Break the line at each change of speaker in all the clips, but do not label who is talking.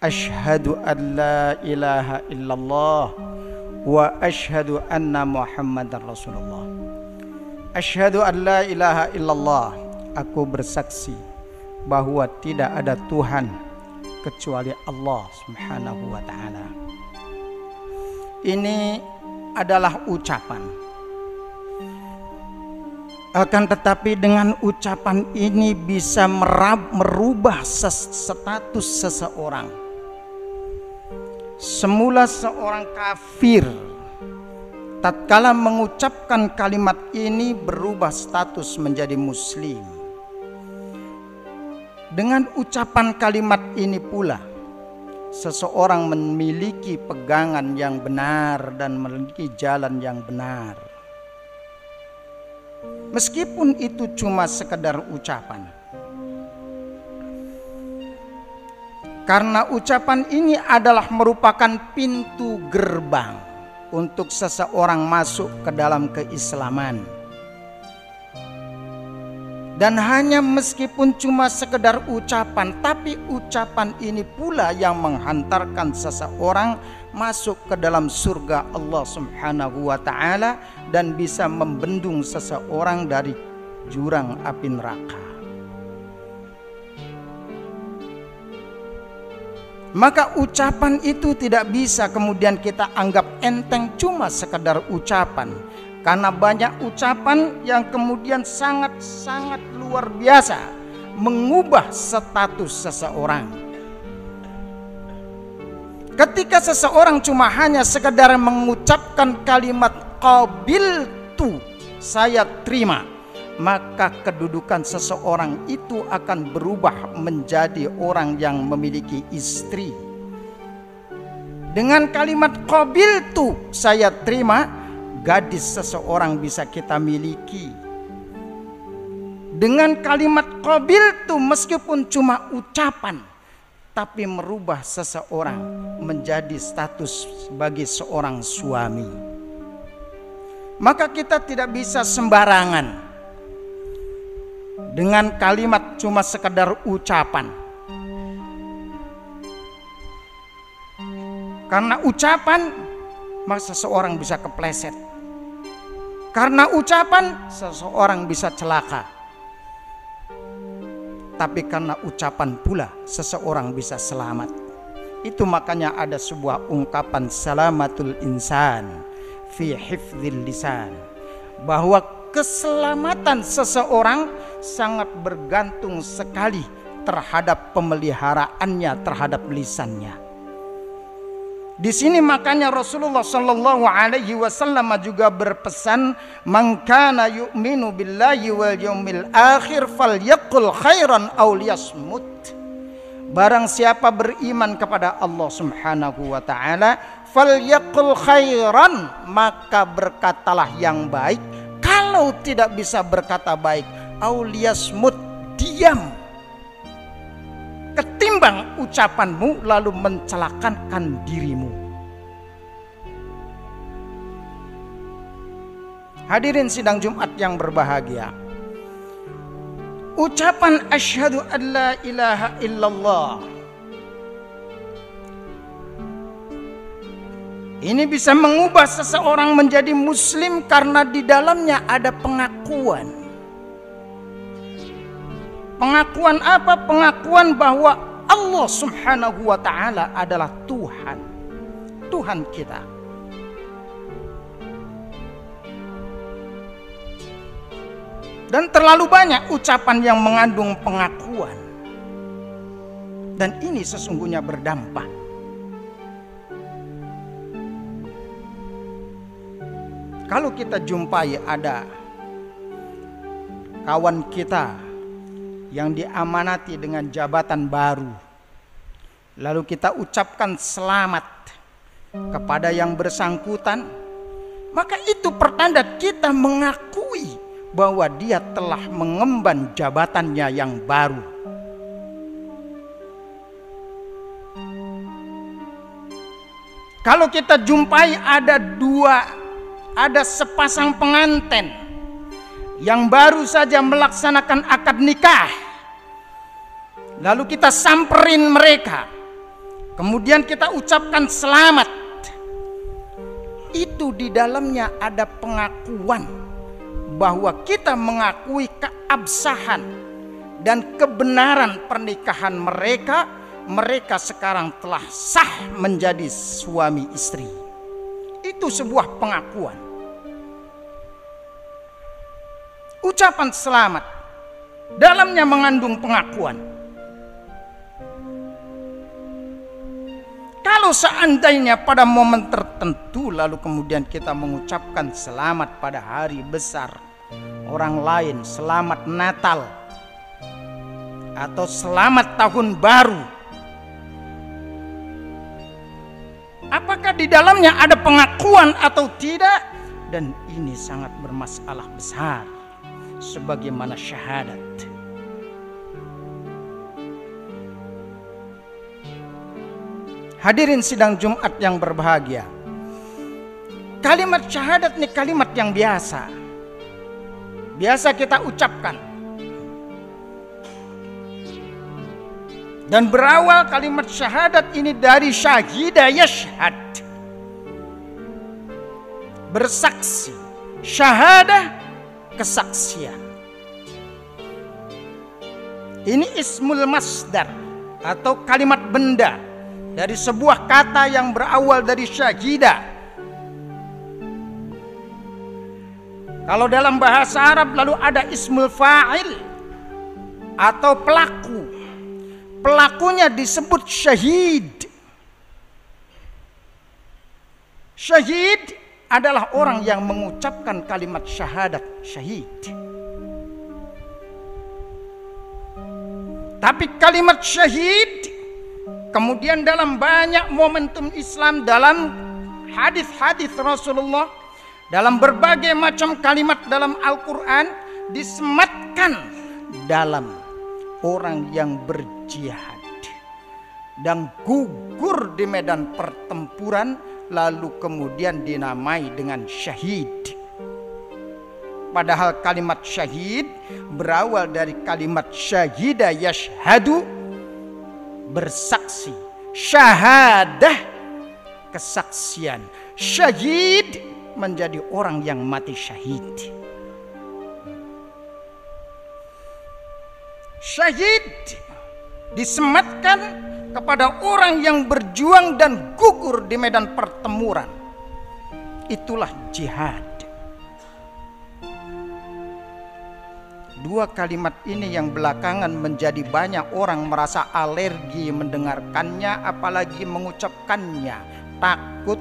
Asyhadu an la ilaha illallah wa asyhadu anna Muhammadar Rasulullah. Asyhadu an la ilaha illallah, aku bersaksi bahwa tidak ada Tuhan kecuali Allah Subhanahu wa ta'ala. Ini adalah ucapan. Akan tetapi dengan ucapan ini bisa merubah status seseorang. Semula seorang kafir, tatkala mengucapkan kalimat ini berubah status menjadi muslim. Dengan ucapan kalimat ini pula seseorang memiliki pegangan yang benar dan memiliki jalan yang benar. Meskipun itu cuma sekedar ucapan. Karena ucapan ini adalah merupakan pintu gerbang untuk seseorang masuk ke dalam keislaman. Dan hanya meskipun cuma sekedar ucapan, tapi ucapan ini pula yang menghantarkan seseorang masuk ke dalam surga Allah Subhanahu wa ta'ala dan bisa membendung seseorang dari jurang api neraka. Maka ucapan itu tidak bisa kemudian kita anggap enteng cuma sekedar ucapan. Karena banyak ucapan yang kemudian sangat-sangat luar biasa mengubah status seseorang. Ketika seseorang cuma hanya sekedar mengucapkan kalimat qabiltu, saya terima, maka kedudukan seseorang itu akan berubah menjadi orang yang memiliki istri. Dengan kalimat qabiltu, saya terima, gadis seseorang bisa kita miliki. Dengan kalimat qabiltu, meskipun cuma ucapan, tapi merubah seseorang menjadi status sebagai seorang suami. Maka kita tidak bisa sembarangan dengan kalimat cuma sekedar ucapan. Karena ucapan, maka seseorang bisa kepleset. Karena ucapan, seseorang bisa celaka. Tapi karena ucapan pula, seseorang bisa selamat. Itu makanya ada sebuah ungkapan salamatul insan fi hifdzil lisan, bahwa keselamatan seseorang sangat bergantung sekali terhadap pemeliharaannya terhadap lisannya. Di sini makanya Rasulullah sallallahu alaihi wasallam juga berpesan, "Man kana yu'minu billahi wal yaumil akhir falyaqul khairan aw liyasmut." Barang siapa beriman kepada Allah Subhanahu wa taala, falyaqul khairan, maka berkatalah yang baik. Kalau tidak bisa berkata baik, auliyasmut, diam. Ketimbang ucapanmu lalu mencelakakan dirimu. Hadirin sidang Jumat yang berbahagia, ucapan asyhadu an la ilaha illallah ini bisa mengubah seseorang menjadi muslim karena di dalamnya ada pengakuan. Pengakuan apa? Pengakuan bahwa Allah Subhanahu wa ta'ala adalah Tuhan. Tuhan kita. Dan terlalu banyak ucapan yang mengandung pengakuan. Dan ini sesungguhnya berdampak. Kalau kita jumpai ada kawan kita yang diamanati dengan jabatan baru, lalu kita ucapkan selamat kepada yang bersangkutan, maka itu pertanda kita mengakui bahwa dia telah mengemban jabatannya yang baru. Kalau kita jumpai ada sepasang pengantin yang baru saja melaksanakan akad nikah, lalu kita samperin mereka, kemudian kita ucapkan selamat, itu di dalamnya ada pengakuan bahwa kita mengakui keabsahan dan kebenaran pernikahan mereka. Mereka sekarang telah sah menjadi suami istri. Itu sebuah pengakuan. Ucapan selamat dalamnya mengandung pengakuan. Kalau seandainya pada momen tertentu lalu kemudian kita mengucapkan selamat pada hari besar orang lain, selamat Natal atau selamat tahun baru, apakah di dalamnya ada pengakuan atau tidak? Dan ini sangat bermasalah besar sebagaimana syahadat. Hadirin sidang Jumat yang berbahagia, kalimat syahadat ini kalimat yang biasa kita ucapkan. Dan berawal kalimat syahadat ini dari syahida yashhad, bersaksi. Syahadah, kesaksian. Ini ismul masdar atau kalimat benda dari sebuah kata yang berawal dari syahida. Kalau dalam bahasa Arab lalu ada ismul fa'il atau pelaku. Pelakunya disebut syahid. Syahid adalah orang yang mengucapkan kalimat syahadat, syahid. Tapi kalimat syahid kemudian dalam banyak momentum Islam, dalam hadis-hadis Rasulullah, dalam berbagai macam kalimat dalam Al-Quran disematkan dalam orang yang berjihad dan gugur di medan pertempuran lalu kemudian dinamai dengan syahid. Padahal kalimat syahid berawal dari kalimat syahida yashhadu, bersaksi. Syahadah, kesaksian. Syahid menjadi orang yang mati syahid. Syahid disematkan kepada orang yang berjuang dan gugur di medan pertempuran. Itulah jihad. Dua kalimat ini yang belakangan menjadi banyak orang merasa alergi mendengarkannya, apalagi mengucapkannya. Takut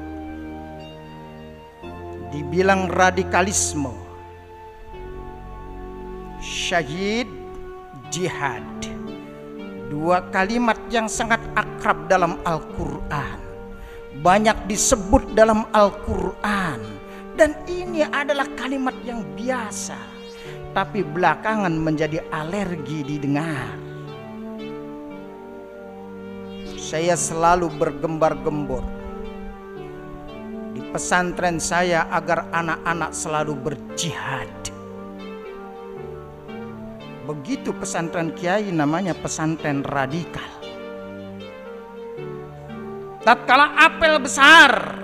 dibilang radikalisme. Syahid, jihad, dua kalimat yang sangat akrab dalam Al-Quran, banyak disebut dalam Al-Quran, dan ini adalah kalimat yang biasa, tapi belakangan menjadi alergi didengar. Saya selalu bergembar-gembor di pesantren saya agar anak-anak selalu berjihad. Begitu pesantren kiai namanya pesantren radikal. Tatkala apel besar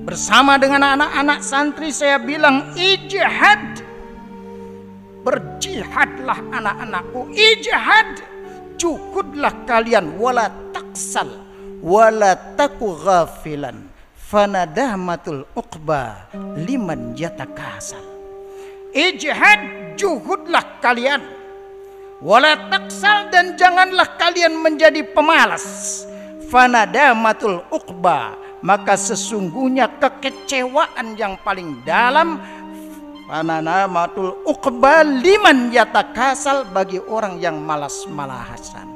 bersama dengan anak-anak santri, saya bilang ijihad, berjihadlah anak-anakku, ijihad, cukudlah kalian, wala taksal wala taku ghafilan fanadahmatul uqba liman yatakasal. Ijihad, juhudlah kalian, wala taksal, dan janganlah kalian menjadi pemalas. Fanadamatul uqba, maka sesungguhnya kekecewaan yang paling dalam, fanadamatul uqba liman yatakasal, bagi orang yang malas-malasan.